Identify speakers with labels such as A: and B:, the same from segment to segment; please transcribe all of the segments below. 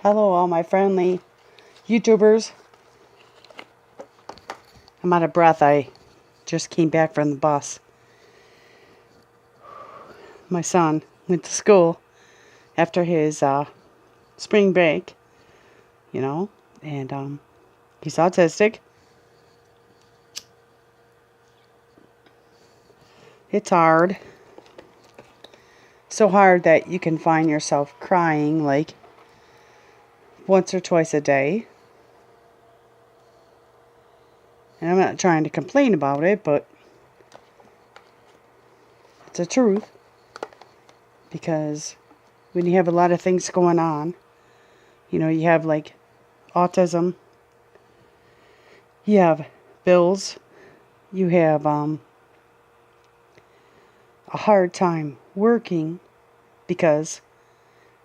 A: Hello, all my friendly YouTubers. I'm out of breath. I just came back from the bus. My son went to school after his spring break, and he's autistic. It's hard. So hard that you can find yourself crying like once or twice a day. And I'm not trying to complain about it, but it's the truth. Because when you have a lot of things going on, you have like autism, you have bills, you have a hard time working because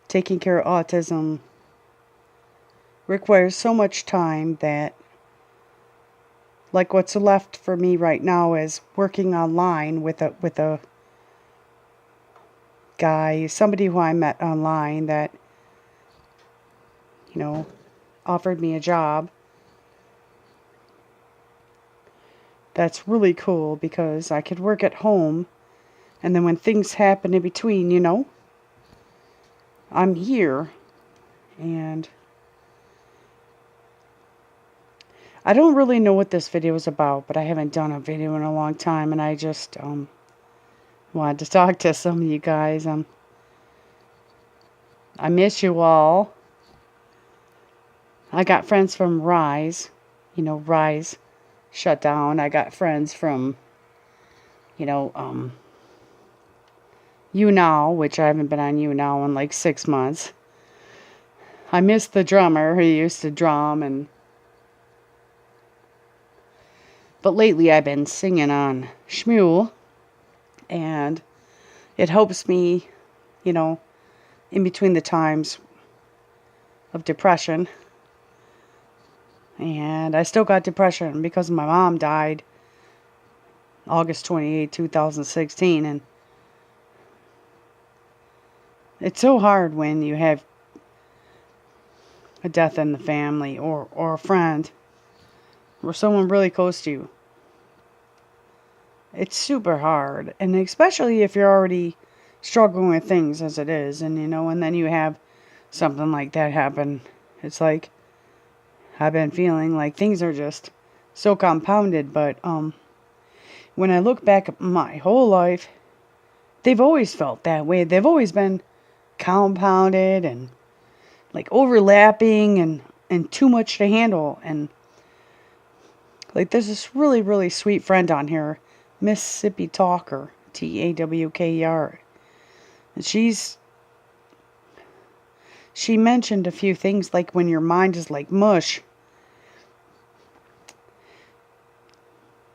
A: taking care of autism requires so much time that, like, what's left for me right now is working online with a guy, somebody who I met online that offered me a job. That's really cool because I could work at home, and then when things happen in between, I'm here. And I don't really know what this video is about, but I haven't done a video in a long time, and I just wanted to talk to some of you guys. I miss you all. I got friends from Rise. Rise shut down. I got friends from, YouNow, which I haven't been on YouNow in like 6 months. I miss the drummer who used to drum, but lately I've been singing on Shmuel, and it helps me, in between the times of depression. And I still got depression because my mom died August 28, 2016, and it's so hard when you have a death in the family or a friend or someone really close to you. It's super hard, and especially if you're already struggling with things as it is, and and then you have something like that happen. It's like I've been feeling like things are just so compounded, but when I look back at my whole life, they've always felt that way. They've always been compounded and like overlapping and too much to handle. And like there's this really, really sweet friend on here, Mississippi Talker, Tawker. And she mentioned a few things like when your mind is like mush.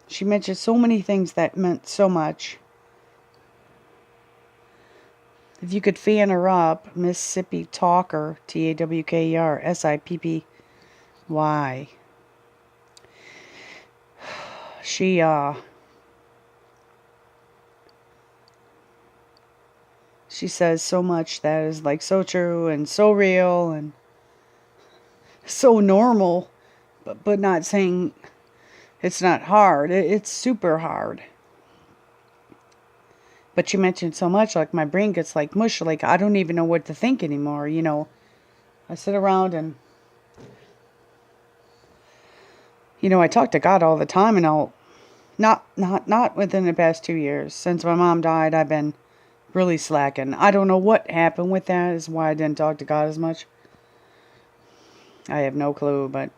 A: She mentioned so many things that meant so much. If you could fan her up, Mississippi Talker, Tawker, Sippy. She says so much that is like so true and so real and so normal, but not saying it's not hard. It's super hard. But you mentioned so much, like my brain gets like mush, like I don't even know what to think anymore. I sit around and I talk to God all the time, and I'll not within the past 2 years. Since my mom died, I've been really slacking. I don't know what happened with that, is why I didn't talk to God as much. I have no clue, but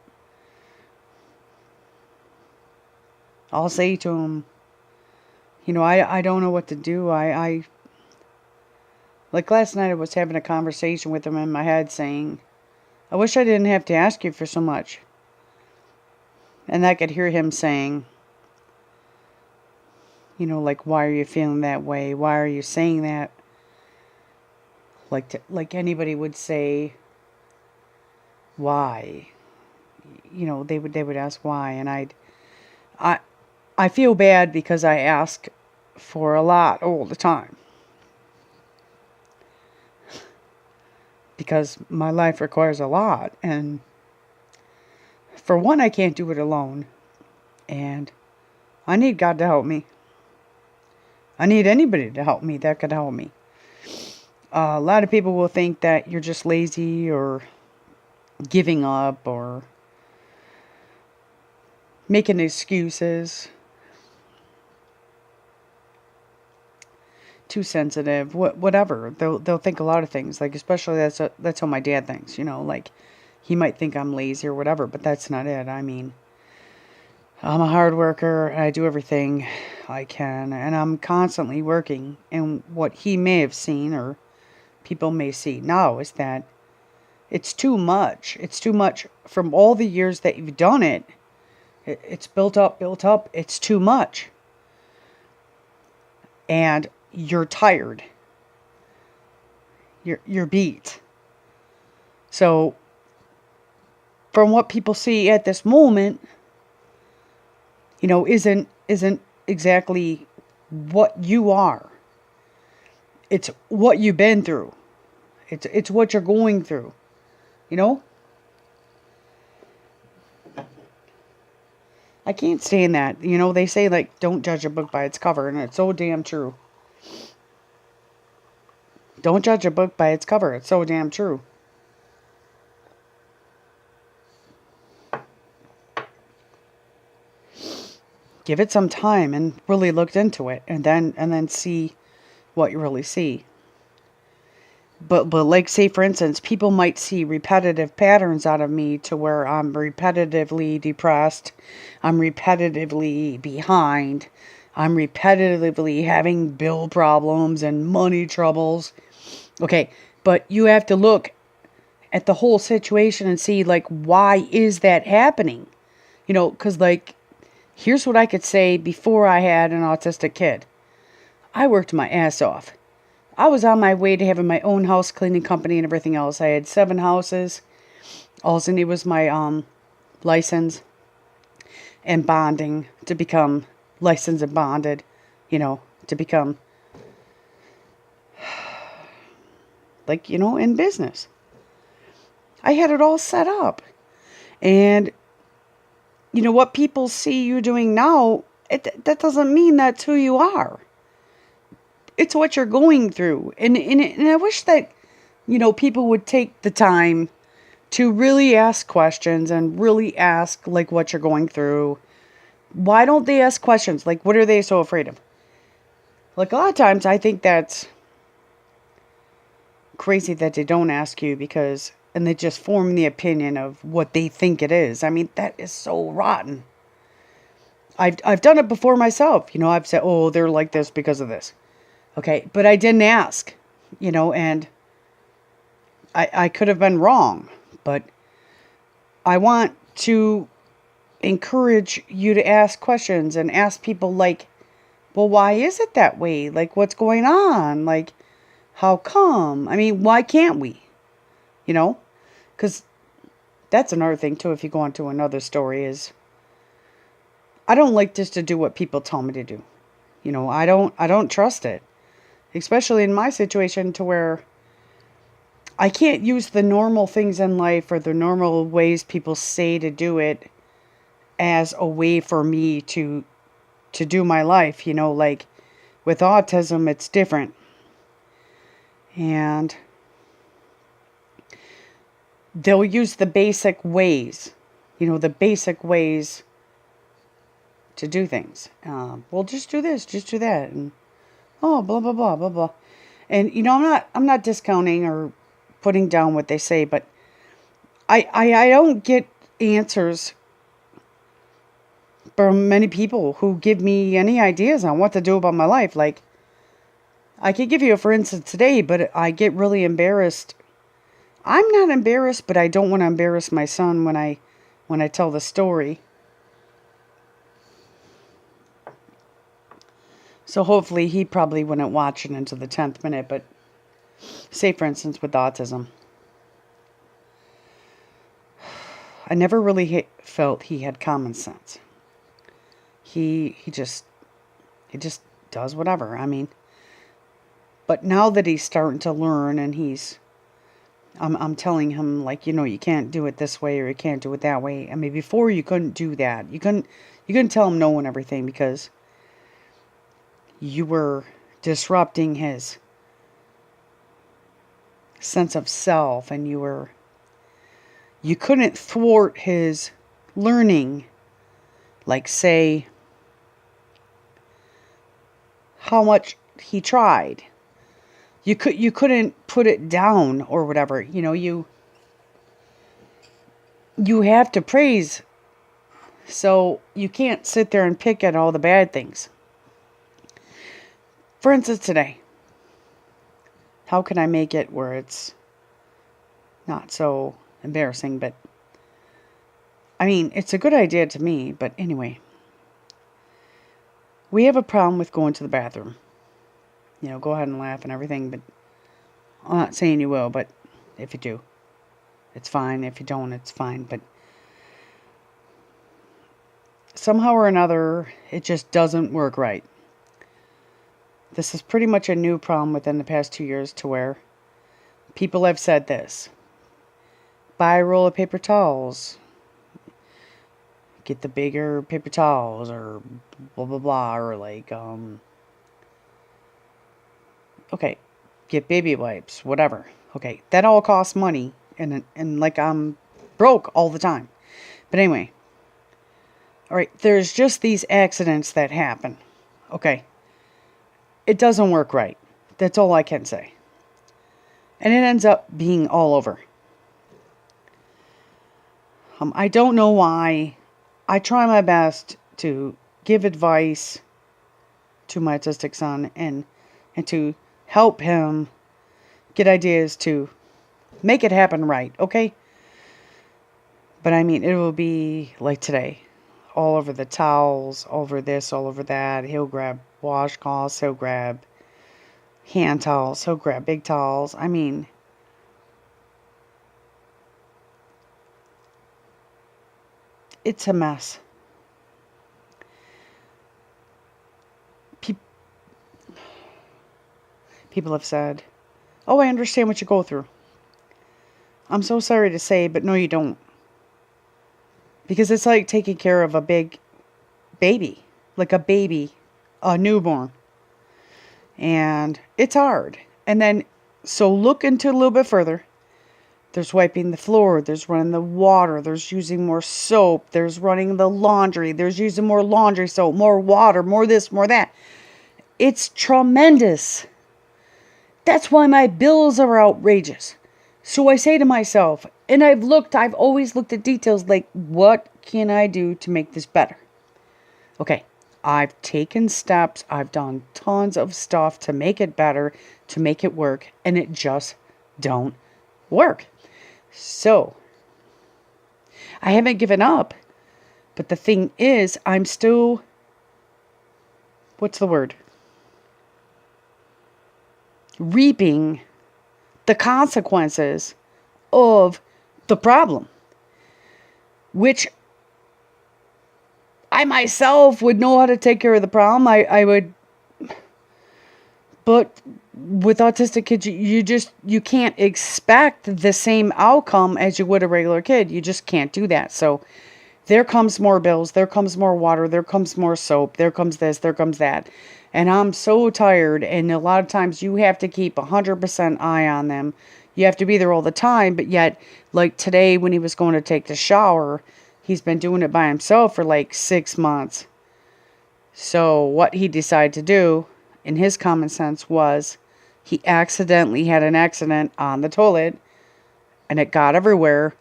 A: I'll say to him, I don't know what to do. I like last night I was having a conversation with him in my head saying, I wish I didn't have to ask you for so much. And I could hear him saying, like, why are you feeling that way? Why are you saying that? Like anybody would say, why? They would ask why, and I feel bad because I ask for a lot all the time. because my life requires a lot. And for one, I can't do it alone. And I need God to help me. I need anybody to help me that could help me. A lot of people will think that you're just lazy or giving up or making excuses, too sensitive, whatever. They'll think a lot of things. Like, especially that's how my dad thinks. Like he might think I'm lazy or whatever, but that's not it. I mean, I'm a hard worker. I do everything I can, and I'm constantly working. And what he may have seen or people may see now is that it's too much. It's too much from all the years that you've done it. It's built up. It's too much. And you're tired. You're beat. So from what people see at this moment, isn't exactly what you are. It's what you've been through. It's what you're going through. I can't stand that. They say, like, don't judge a book by its cover, and it's so damn true. Don't judge a book by its cover. It's so damn true. Give it some time and really look into it, and then see what you really see. But like, say for instance, people might see repetitive patterns out of me to where I'm repetitively depressed, I'm repetitively behind, I'm repetitively having bill problems and money troubles. Okay, but you have to look at the whole situation and see, like, why is that happening? Because, like, here's what I could say before I had an autistic kid. I worked my ass off. I was on my way to having my own house cleaning company and everything else. I had 7 houses. All I needed was my license and bonding to become licensed and bonded, to become, like, in business. I had it all set up. And, what people see you doing now, that doesn't mean that's who you are. It's what you're going through. And I wish that, people would take the time to really ask questions and really ask, like, what you're going through. Why don't they ask questions? Like, what are they so afraid of? Like, a lot of times I think that's crazy that they don't ask you and they just form the opinion of what they think it is. I mean, that is so rotten. I've done it before myself. I've said, oh, they're like this because of this. Okay, but I didn't ask, and I could have been wrong, but I want to encourage you to ask questions and ask people, like, well, why is it that way? Like, what's going on? Like, how come? I mean, why can't we? Because that's another thing too, if you go on to another story, is I don't like just to do what people tell me to do. I don't trust it. Especially in my situation, to where I can't use the normal things in life or the normal ways people say to do it as a way for me to do my life. Like with autism, it's different. And they'll use the basic ways, the basic ways to do things. Well, just do this, just do that. And oh, blah, blah, blah, blah, blah. And, I'm not discounting or putting down what they say, but I don't get answers from many people who give me any ideas on what to do about my life. Like, I could give you a for instance today, but I get really embarrassed. I'm not embarrassed, but I don't want to embarrass my son when I tell the story. So hopefully he probably wouldn't watch it into the 10th minute, but say for instance with autism. I never really felt he had common sense. He just does whatever. I mean, but now that he's starting to learn and he's I'm telling him, like, you can't do it this way or you can't do it that way. I mean, before you couldn't do that. You couldn't tell him no and everything because you were disrupting his sense of self, and you couldn't thwart his learning, like, say how much he tried. You couldn't put it down or whatever. You have to praise. So you can't sit there and pick at all the bad things. For instance, today, how can I make it where it's not so embarrassing? But I mean, it's a good idea to me. But anyway, we have a problem with going to the bathroom. Go ahead and laugh and everything, but I'm not saying you will, but if you do, it's fine. If you don't, it's fine. But somehow or another, it just doesn't work right. This is pretty much a new problem within the past 2 years, to where people have said this. Buy a roll of paper towels. Get the bigger paper towels, or blah, blah, blah. Or like, okay, get baby wipes, whatever. Okay, that all costs money. And like, I'm broke all the time. But anyway. Alright, there's just these accidents that happen. Okay. It doesn't work right. That's all I can say. And it ends up being all over. I don't know why. I try my best to give advice to my autistic son and to help him get ideas to make it happen right, okay? But I mean, it will be like today. All over the towels, over this, all over that. He'll grab washcloths, he'll grab hand towels, he'll grab big towels. I mean, it's a mess. People have said, "Oh, I understand what you go through." I'm so sorry to say, but no, you don't. Because it's like taking care of a big baby. Like a baby, a newborn. And it's hard. And then, so look into a little bit further. There's wiping the floor. There's running the water. There's using more soap. There's running the laundry. There's using more laundry soap, more water, more this, more that. It's tremendous. That's why my bills are outrageous. So I say to myself, and I've always looked at details like, what can I do to make this better? Okay, I've taken steps, I've done tons of stuff to make it better, to make it work, and it just don't work. So, I haven't given up, but the thing is, I'm still, what's the word? Reaping the consequences of the problem, which I myself would know how to take care of the problem. I would, but with autistic kids, you can't expect the same outcome as you would a regular kid. You just can't do that. So there comes more bills, there comes more water, there comes more soap, there comes this, there comes that. And I'm so tired, and a lot of times you have to keep 100% eye on them. You have to be there all the time, but yet, like today when he was going to take the shower, he's been doing it by himself for like 6 months. So what he decided to do, in his common sense, was he accidentally had an accident on the toilet, and it got everywhere.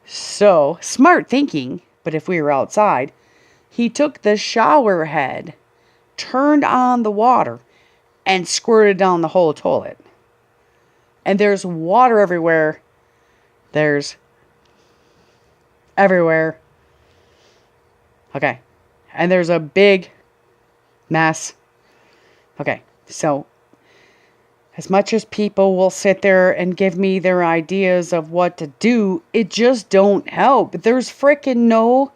A: So, smart thinking, but if we were outside, he took the shower head, turned on the water, and squirted down the whole toilet. And there's water everywhere. There's everywhere. Okay. And there's a big mess. Okay. So, as much as people will sit there and give me their ideas of what to do, it just don't help. There's frickin' no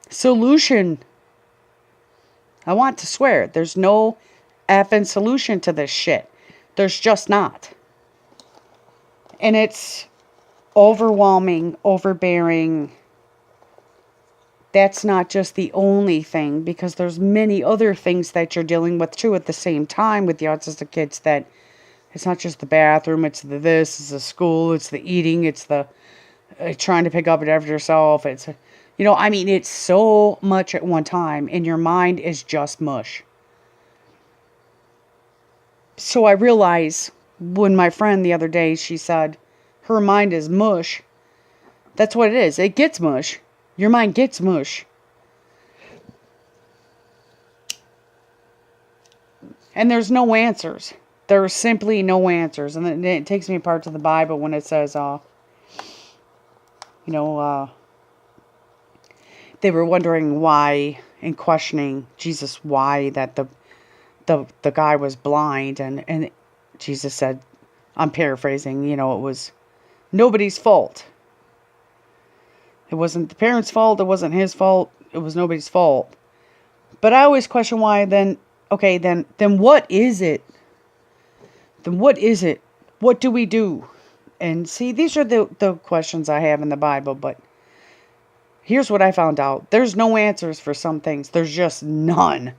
A: solution. I want to swear, there's no effing solution to this shit. There's just not. And it's overwhelming, overbearing. That's not just the only thing, because there's many other things that you're dealing with too at the same time with the autistic kids. That it's not just the bathroom, it's the this, it's the school, it's the eating, it's the trying to pick up after yourself. It's, I mean, it's so much at one time, and your mind is just mush. So I realize when my friend the other day, she said her mind is mush. That's what it is. It gets mush. Your mind gets mush. And there's no answers. There are simply no answers. And then it takes me apart to the Bible when it says, they were wondering why and questioning Jesus why that the guy was blind, and Jesus said, I'm paraphrasing, it was nobody's fault. It wasn't the parents' fault, it wasn't his fault, it was nobody's fault. But I always question why. Then okay, then what is it? Then what is it? What do we do? And see, these are the questions I have in the Bible, but here's what I found out. There's no answers for some things. There's just none.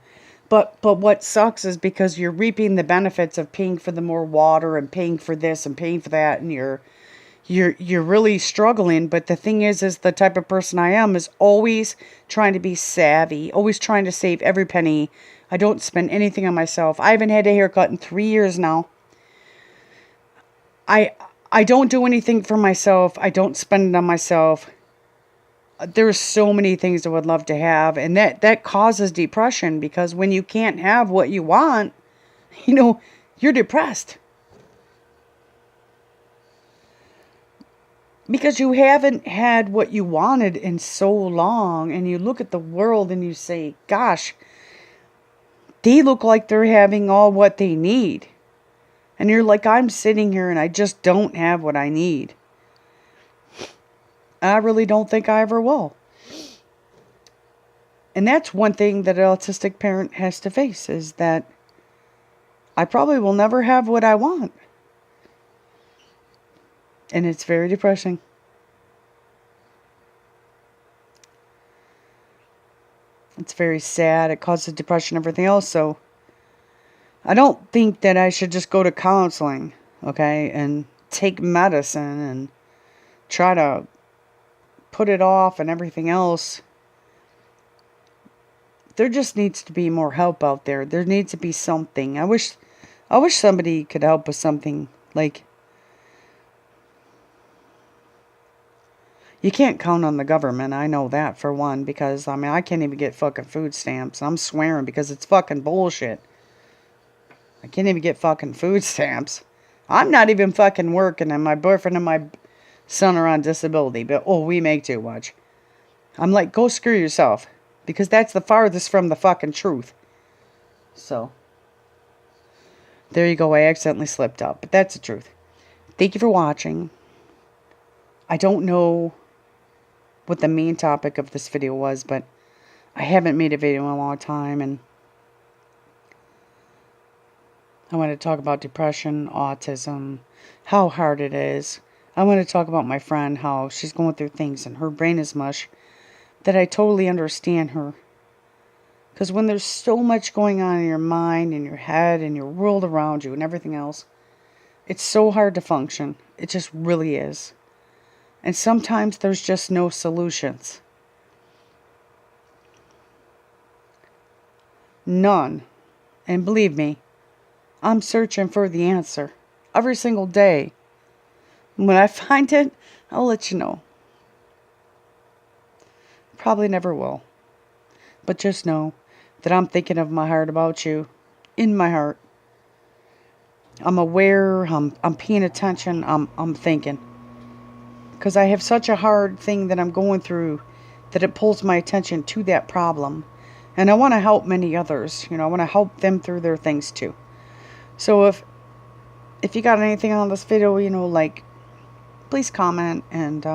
A: But what sucks is because you're reaping the benefits of paying for the more water and paying for this and paying for that, and you're really struggling. But the thing is the type of person I am is always trying to be savvy, always trying to save every penny. I don't spend anything on myself. I haven't had a haircut in 3 years now. I don't do anything for myself. I don't spend it on myself. There's so many things I would love to have, and that causes depression, because when you can't have what you want, you're depressed. Because you haven't had what you wanted in so long, and you look at the world and you say, gosh, they look like they're having all what they need. And you're like, I'm sitting here and I just don't have what I need. I really don't think I ever will. And that's one thing that an autistic parent has to face, is that I probably will never have what I want. And it's very depressing. It's very sad. It causes depression and everything else. So I don't think that I should just go to counseling, okay, and take medicine and try to put it off and everything else. There just needs to be more help out there. There needs to be something. I wish somebody could help with something. Like, you can't count on the government. I know that for one, because I can't even get fucking food stamps. I'm swearing, because it's fucking bullshit. I can't even get fucking food stamps. I'm not even fucking working, and my boyfriend and my son are on disability, but we make too much. I'm like, go screw yourself, because that's the farthest from the fucking truth. So there you go. I accidentally slipped up, but that's the truth. Thank you for watching. I don't know what the main topic of this video was, but I haven't made a video in a long time, and I want to talk about depression, autism, how hard it is. I want to talk about my friend, how she's going through things and her brain is mush, that I totally understand her. Because when there's so much going on in your mind, in your head, in your world around you and everything else, it's so hard to function. It just really is. And sometimes there's just no solutions. None. And believe me, I'm searching for the answer every single day. When I find it, I'll let you know. Probably never will. But just know that I'm thinking of my heart about you. In my heart. I'm aware. I'm paying attention. I'm thinking. Because I have such a hard thing that I'm going through, that it pulls my attention to that problem. And I want to help many others. I want to help them through their things too. So if you got anything on this video, like, please comment, and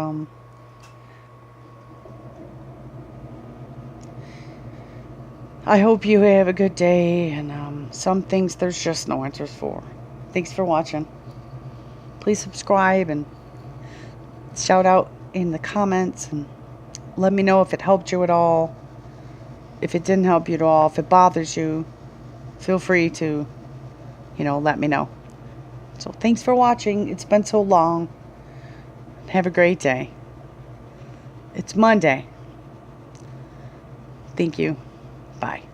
A: I hope you have a good day, and some things there's just no answers for. Thanks for watching. Please subscribe and shout out in the comments and let me know if it helped you at all. If it didn't help you at all, if it bothers you, feel free to, let me know. So thanks for watching. It's been so long. Have a great day. It's Monday. Thank you. Bye.